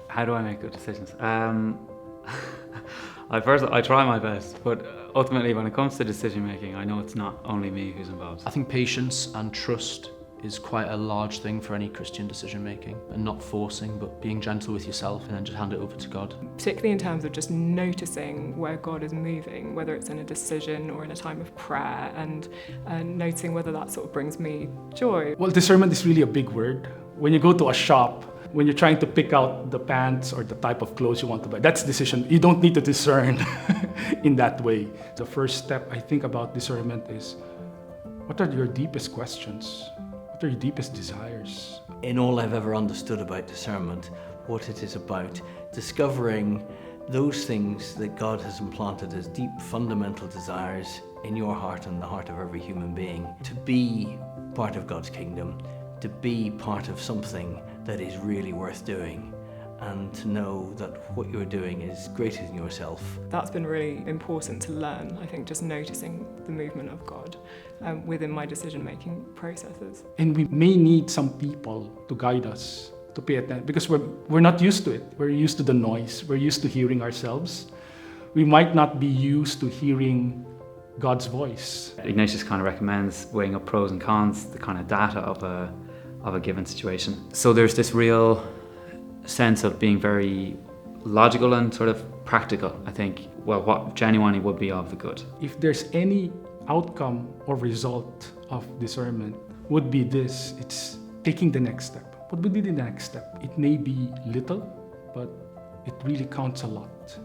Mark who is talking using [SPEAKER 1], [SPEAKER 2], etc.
[SPEAKER 1] How do I make good decisions? I try my best, but ultimately when it comes to decision making, I know it's not only me who's involved.
[SPEAKER 2] I think patience and trust is quite a large thing for any Christian decision making, and not forcing, but being gentle with yourself and then just hand it over to God.
[SPEAKER 3] Particularly in terms of just noticing where God is moving, whether it's in a decision or in a time of prayer, and noticing whether that sort of brings me joy.
[SPEAKER 4] Well, discernment is really a big word. When you go to a shop, when you're trying to pick out the pants or the type of clothes you want to buy, that's decision. You don't need to discern in that way. The first step I think about discernment is, what are your deepest questions? What are your deepest desires?
[SPEAKER 5] In all I've ever understood about discernment, what it is about discovering those things that God has implanted as deep fundamental desires in your heart and the heart of every human being, to be part of God's kingdom, to be part of something that is really worth doing, and to know that what you're doing is greater than yourself.
[SPEAKER 3] That's been really important to learn, I think, just noticing the movement of God within my decision-making processes.
[SPEAKER 4] And we may need some people to guide us, to pay attention, because we're not used to it. We're used to the noise. We're used to hearing ourselves. We might not be used to hearing God's voice.
[SPEAKER 1] Ignatius kind of recommends weighing up pros and cons, the kind of data of a given situation. So there's this real sense of being very logical and sort of practical, I think, well, what genuinely would be of the good.
[SPEAKER 4] If there's any outcome or result of discernment, would be this: it's taking the next step. What would be the next step? It may be little, but it really counts a lot.